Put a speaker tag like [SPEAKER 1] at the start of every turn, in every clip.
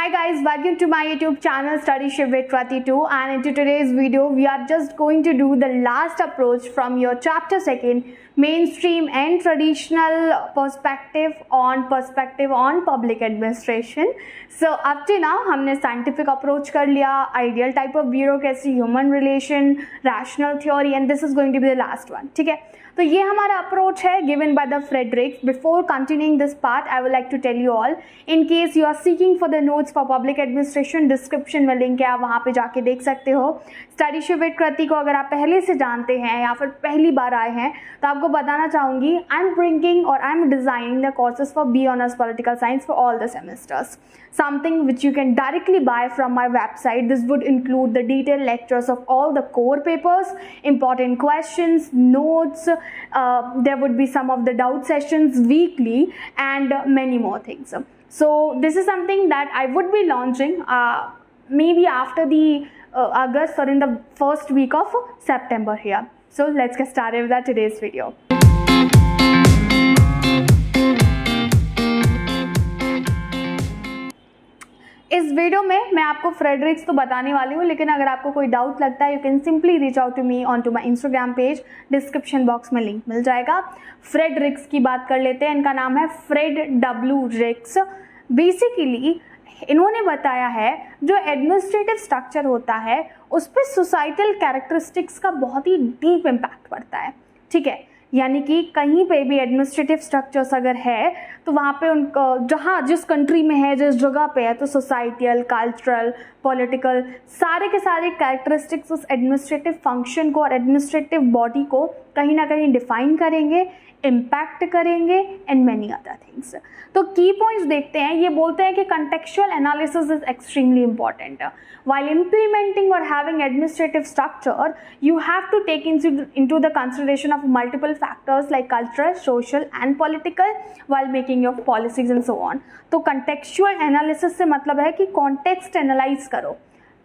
[SPEAKER 1] Hi guys, welcome to my YouTube channel Study Shiv with 22, and in today's video we are just going to do the last approach from your chapter 2 mainstream and traditional perspective on public administration. So up to now हमने scientific approach कर लिया, ideal type of bureaucracy, human relation, rational theory, and this is going to be the last one. ठीक है, तो ये हमारा approach है given by the Fredericks. Before continuing this part I would like to tell you all, in case you are seeking for the notes for public administration, description में link है, आप वहाँ पे जाके देख सकते हो. स्टडी शिव विद कृति को अगर आप पहले से जानते हैं या फिर पहली बार आए हैं तो आपको बताना चाहूँगी आई एम ब्रिंगिंग और I am designing the courses for B honours political science for all the semesters. Something which you can directly buy from my website. This would include the detailed lectures of all the core papers, important questions, notes, there would be some of the doubt sessions weekly and many more things. So this is something that I would be launching maybe after the August or in the first week of September here. So let's get started with today's video. इस video में मैं आपको Fredericks तो बताने वाली हूँ, लेकिन अगर आपको कोई डाउट लगता है you can simply reach out to me on to my Instagram page. Description box में लिंक मिल जाएगा. फ्रेडरिक्स की बात कर लेते हैं. इनका नाम है फ्रेड डब्ल्यू रिक्स. बेसिकली इन्होंने बताया है जो एडमिनिस्ट्रेटिव स्ट्रक्चर होता है उस पर सोसाइटल कैरेक्टरिस्टिक्स का बहुत ही डीप इम्पैक्ट पड़ता है. ठीक है, यानी कि कहीं पे भी एडमिनिस्ट्रेटिव स्ट्रक्चर्स अगर है तो वहाँ पे उनको जहाँ जिस कंट्री में है, जिस जगह पे है, तो सोसाइटल, कल्चरल, पॉलिटिकल सारे के सारे कैरेक्टरिस्टिक्स उस एडमिनिस्ट्रेटिव फंक्शन को और एडमिनिस्ट्रेटिव बॉडी को कहीं ना कहीं डिफाइन करेंगे, इम्पैक्ट करेंगे एंड मैनी अदर थिंग्स. तो की पॉइंट्स देखते हैं. ये बोलते हैं कि contextual analysis is extremely important. While implementing or having administrative structure, you have to take into the consideration of multiple factors like cultural, social and political while making your policies and so on. तो contextual analysis से मतलब है कि context analyze करो,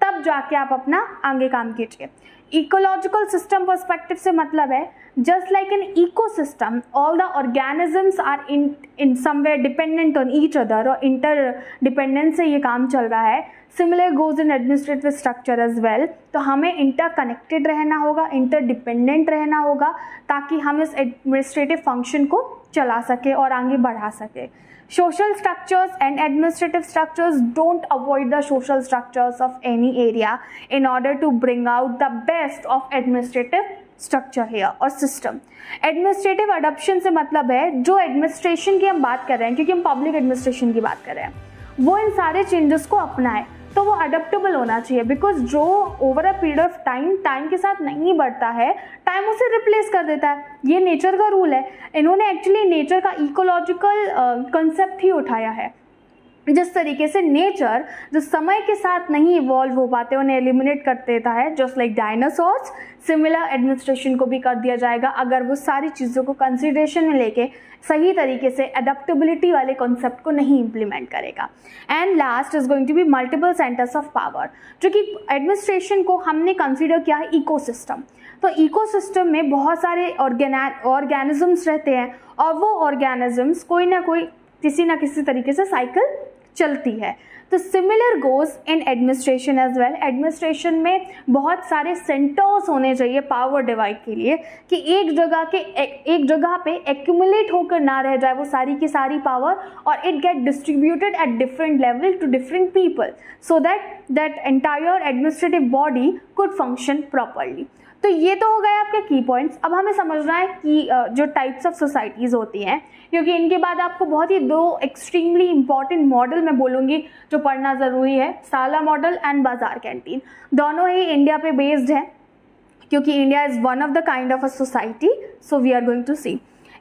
[SPEAKER 1] तब जाके आप अपना आगे काम कीजिए. इकोलॉजिकल सिस्टम पर्सपेक्टिव से मतलब है just like an ecosystem, all the organisms are in somewhere dependent on each other और interdependence से ये काम चल रहा है. Similar goes in administrative structure as well. तो हमें interconnected रहना होगा, interdependent रहना होगा ताकि हम इस administrative function को चला सके और आगे बढ़ा सके. Social structures and administrative structures don't avoid the social structures of any area in order to bring out the best of administrative structure here or system. Administrative adoption से मतलब है जो administration की हम बात कर रहे हैं, क्योंकि हम public administration की बात कर रहे हैं, वो इन सारे changes को अपनाए तो वो अडेप्टेबल होना चाहिए. बिकॉज जो over a period of time के साथ नहीं बढ़ता है, टाइम उसे रिप्लेस कर देता है. ये नेचर का रूल है. इन्होंने एक्चुअली नेचर का इकोलॉजिकल कंसेप्ट ही उठाया है. जिस तरीके से नेचर जो समय के साथ नहीं इवॉल्व हो पाते उन्हें एलिमिनेट कर देता है, just like dinosaurs, similar administration को भी कर दिया जाएगा अगर वो सारी चीज़ों को कंसिडरेशन में लेके सही तरीके से अडेप्टेबिलिटी वाले कॉन्सेप्ट को नहीं इम्प्लीमेंट करेगा. And last is going to be multiple centres of power, जो कि एडमिनिस्ट्रेशन को हमने कंसिडर किया है इकोसिस्टम. तो इकोसिस्टम में बहुत सारे ऑर्गेनिजम्स रहते हैं और वो ऑर्गेनिजम्स कोई ना कोई किसी ना किसी तरीके से साइकिल चलती है. तो similar goes in administration as well. Administration में बहुत सारे सेंटर्स होने चाहिए पावर डिवाइड के लिए कि एक जगह पे एक्यूमुलेट होकर ना रह जाए वो सारी की सारी पावर और it get distributed at different level to different people so that entire administrative body could function properly. तो ये तो हो गए आपके की पॉइंट्स. अब हमें समझना है कि जो टाइप्स ऑफ सोसाइटीज़ होती हैं, क्योंकि इनके बाद आपको बहुत ही दो एक्सट्रीमली इंपॉर्टेंट मॉडल मैं बोलूँगी जो पढ़ना ज़रूरी है, साला मॉडल एंड बाजार कैंटीन. दोनों ही इंडिया पे बेस्ड हैं क्योंकि India is one of the kind of a society. So we are going to see.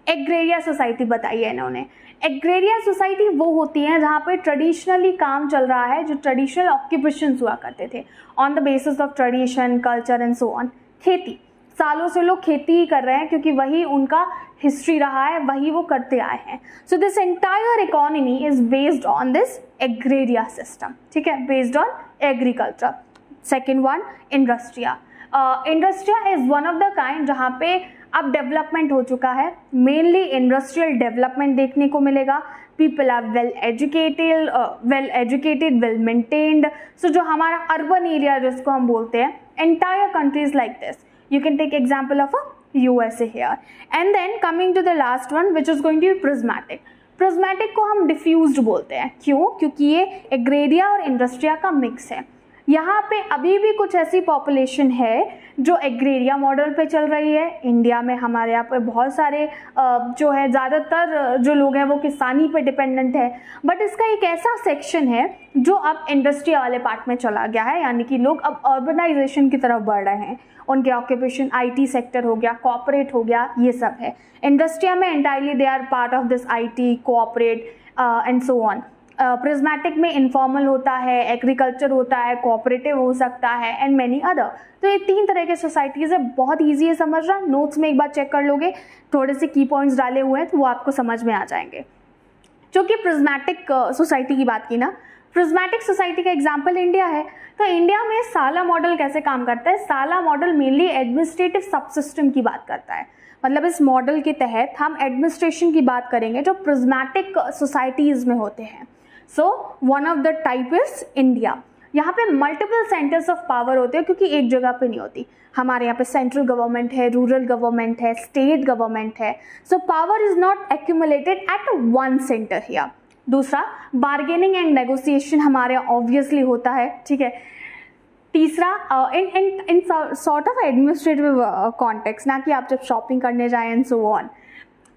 [SPEAKER 1] Agrarian society बताई है इन्होंने. एग्रेरिया सोसाइटी वो होती हैं जहाँ पे ट्रेडिशनली काम चल रहा है, जो ट्रेडिशनल ऑक्यूपेशंस हुआ करते थे on the basis of tradition, culture and so on. खेती, सालों से लोग खेती ही कर रहे हैं क्योंकि वही उनका हिस्ट्री रहा है, वही वो करते आए हैं. So this entire economy is based on this agrarian system. ठीक है, based on agriculture. Second one, industrial. Industrial is one of the kind जहाँ पे अब डेवलपमेंट हो चुका है. मेनली इंडस्ट्रियल डेवलपमेंट देखने को मिलेगा. People are well educated, well maintained. So जो हमारा अर्बन एरिया जिसको हम बोलते हैं, entire countries like this. You can take example of a USA here. And then coming to the last one which is going to be prismatic. Prismatic को हम diffused बोलते हैं. क्यों? क्योंकि ये एग्रेरिया और इंडस्ट्रिया का मिक्स है. यहाँ पे अभी भी कुछ ऐसी पॉपुलेशन है जो एग्रेरिया मॉडल पे चल रही है. इंडिया में हमारे यहाँ पे बहुत सारे जो है ज़्यादातर जो लोग हैं वो किसानी पे डिपेंडेंट है. बट इसका एक ऐसा सेक्शन है जो अब इंडस्ट्रिया वाले पार्ट में चला गया है, यानी कि लोग अब अर्बनाइजेशन की तरफ बढ़ रहे हैं. उनके ऑक्यूपेशन IT सेक्टर हो गया, कॉर्पोरेट हो गया, ये सब है. इंडस्ट्रिया में entirely they are part of this IT, corporate and so on. Prismatic में इनफॉर्मल होता है, एग्रीकल्चर होता है, कोऑपरेटिव हो सकता है एंड मैनी अदर. तो ये 3 तरह के सोसाइटीज़ है. बहुत ईजी है समझना. नोट्स में एक बार चेक कर लोगे, थोड़े से की पॉइंट्स डाले हुए हैं तो वो आपको समझ में आ जाएंगे. जो कि प्रिज्मेटिक सोसाइटी की बात की ना, प्रिज्मेटिक सोसाइटी का एग्जाम्पल इंडिया है. तो इंडिया में साला मॉडल कैसे काम करता है? साला मॉडल मेनली एडमिनिस्ट्रेटिव सबसिस्टम की बात करता है. मतलब इस मॉडल के तहत हम एडमिनिस्ट्रेशन की बात करेंगे जो प्रिज्मेटिक सोसाइटीज़ में होते हैं. So one of the type is India. यहाँ पे मल्टीपल सेंटर्स ऑफ पावर होते हैं क्योंकि एक जगह पे नहीं होती. हमारे यहाँ पे सेंट्रल गवर्नमेंट है, रूरल गवर्नमेंट है, स्टेट गवर्नमेंट है. So power is not accumulated at one centre here. दूसरा, बार्गेनिंग एंड नेगोशिएशन हमारे यहाँ ऑब्वियसली होता है. ठीक है. तीसरा, in sort of administrative context, ना कि आप जब शॉपिंग करने जाएं and so on.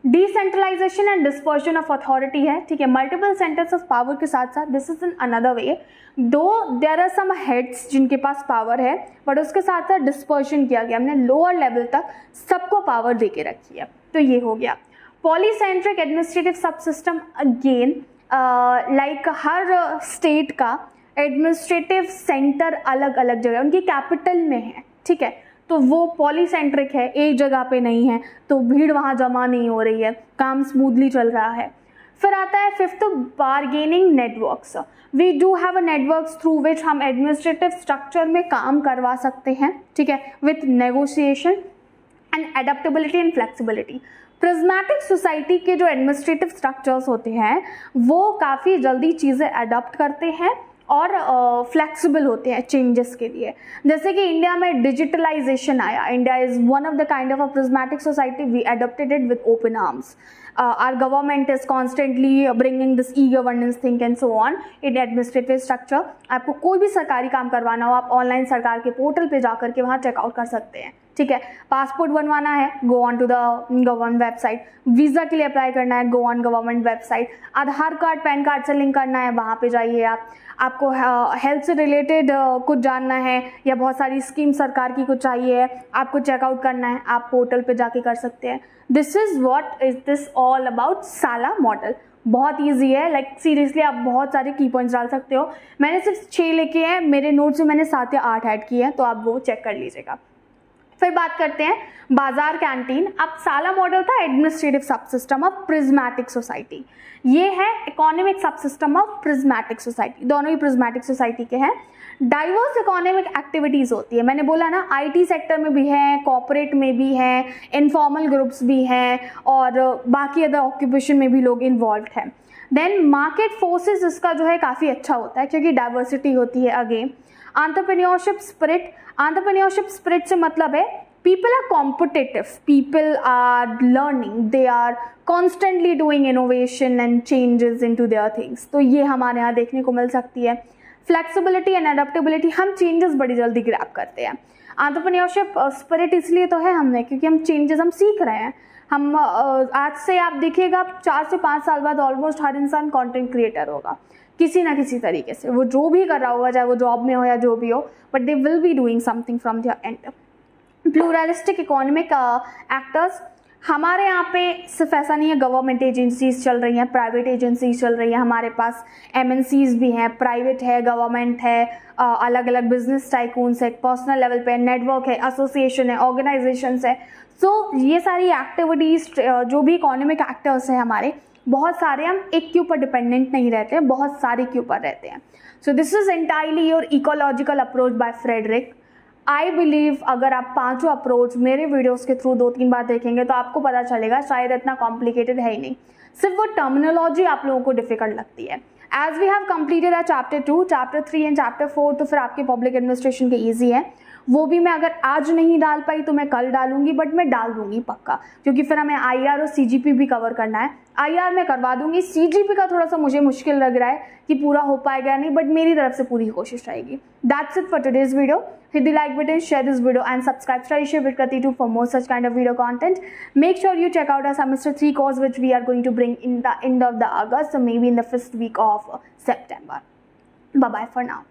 [SPEAKER 1] Decentralisation and dispersion of authority है. ठीक है. मल्टीपल सेंटर्स ऑफ पावर के साथ साथ this is in another way. दो देयर आर सम हेड्स जिनके पास पावर है, बट उसके साथ साथ डिस्पर्शन किया गया. हमने लोअर लेवल तक सबको पावर दे के रखी है. तो ये हो गया. पॉलीसेंट्रिक एडमिनिस्ट्रेटिव सब सिस्टम अगेन लाइक हर स्टेट का एडमिनिस्ट्रेटिव सेंटर अलग अलग जगह उनकी कैपिटल में है. ठीक है. तो वो पॉलीसेंट्रिक है, एक जगह पे नहीं है, तो भीड़ वहाँ जमा नहीं हो रही है, काम स्मूथली चल रहा है. फिर आता है fifth, bargaining networks. We do have a networks through which हम एडमिनिस्ट्रेटिव स्ट्रक्चर में काम करवा सकते हैं. ठीक है. With negotiation and adaptability and flexibility. Prismatic society के जो एडमिनिस्ट्रेटिव स्ट्रक्चर्स होते हैं वो काफ़ी जल्दी चीज़ें अडॉप्ट करते हैं और फ्लेक्सिबल होते हैं चेंजेस के लिए. जैसे कि इंडिया में डिजिटलाइजेशन आया. India is one of the kind of a prismatic society. We adopted it with open arms. Our government is constantly bringing this e-governance thing and so on in administrative structure. आपको कोई भी सरकारी काम करवाना हो, आप online सरकार के पोर्टल पे जा करके वहाँ चेकआउट कर सकते हैं. ठीक है. पासपोर्ट बनवाना है, गो on to the government website. Visa के लिए अप्लाई करना है, गो ऑन गवर्नमेंट वेबसाइट. आधार कार्ड पैन कार्ड से लिंक करना है, वहाँ पे जाइए आप. आपको हेल्थ से रिलेटेड कुछ जानना है या बहुत सारी स्कीम सरकार की कुछ चाहिए है, आपको चेकआउट करना है, आप पोर्टल पे जाके कर सकते हैं. This is what is this all about साला मॉडल. बहुत ईजी है. लाइक सीरियसली आप बहुत सारे की पॉइंट्स डाल सकते हो. मैंने सिर्फ 6 लेके हैं, मेरे नोट्स में मैंने 7 या 8 ऐड किए हैं, तो आप वो चेक कर लीजिएगा. फिर बात करते हैं बाजार कैंटीन. अब साला मॉडल था एडमिनिस्ट्रेटिव सब सिस्टम ऑफ प्रिज्मेटिक सोसाइटी. ये है इकोनॉमिक सब सिस्टम ऑफ प्रिज्मेटिक सोसाइटी. दोनों ही प्रिज्मेटिक सोसाइटी के हैं. डाइवर्स इकोनॉमिक एक्टिविटीज़ होती है. मैंने बोला ना, IT सेक्टर में भी है, कॉर्पोरेट में भी हैं, इनफॉर्मल ग्रुप्स भी हैं और बाकी अदर ऑक्यूपेशन में भी लोग इन्वॉल्व हैं. देन मार्केट फोर्सेस इसका जो है काफ़ी अच्छा होता है क्योंकि डाइवर्सिटी होती है. Again entrepreneurship spirit. Entrepreneurship spirit से मतलब है people are competitive, people are learning, they are constantly doing innovation and changes into their things. तो ये हमारे यहाँ देखने को मिल सकती है. फ्लेक्सिबिलिटी एंड अडेप्टेबिलिटी, हम चेंजेस बड़ी जल्दी ग्रैब करते हैं. एंटरप्रेन्योरशिप स्पिरिट इसलिए तो है हमने क्योंकि हम चेंजेस हम सीख रहे हैं. हम आज से आप देखिएगा 4 से 5 साल बाद ऑलमोस्ट हर इंसान कंटेंट क्रिएटर होगा किसी ना किसी तरीके से. वो जो भी कर रहा होगा, चाहे वो जॉब में हो या जो भी हो, but they will be doing something from their end. Pluralistic economic actors. हमारे यहाँ पे सिर्फ ऐसा नहीं है, गवर्नमेंट एजेंसीज चल रही हैं, प्राइवेट एजेंसीज चल रही हैं, हमारे पास MNCs भी हैं, प्राइवेट है, गवर्नमेंट है, अलग अलग बिजनेस टाइकून्स है, पर्सनल लेवल पे नेटवर्क है, एसोसिएशन है, ऑर्गेनाइजेशंस है. सो ये सारी एक्टिविटीज़ जो भी इकोनॉमिक एक्टर्स हैं हमारे, बहुत सारे हम एक के ऊपर डिपेंडेंट नहीं रहते हैं, बहुत सारे के ऊपर रहते हैं. So this is entirely your ecological approach by Frederick. I believe अगर आप 5 अप्रोच मेरे वीडियोस के थ्रू 2-3 बार देखेंगे तो आपको पता चलेगा शायद इतना कॉम्प्लिकेटेड है ही नहीं. सिर्फ वो टर्मिनोलॉजी आप लोगों को डिफिकल्ट लगती है। As we have completed a chapter 2, chapter 3 and chapter 4 तो फिर आपके पब्लिक एडमिनिस्ट्रेशन के ईजी है। वो भी मैं अगर आज नहीं डाल पाई तो मैं कल डालूंगी, बट मैं डाल दूंगी पक्का, क्योंकि फिर हमें IR और CGP भी कवर करना है। IR में करवा दूंगी, CGP का थोड़ा सा मुझे मुश्किल लग रहा है कि पूरा हो पाएगा नहीं, बट मेरी तरफ से पूरी कोशिश रहेगी। That's it for today's video. Hit the like button, share this video and subscribe to Share with Krati 2 for more such kind of video content. Make sure you check out our semester 3 course which we are going to bring in the end of the August, so maybe in the first week of September. Bye bye for now.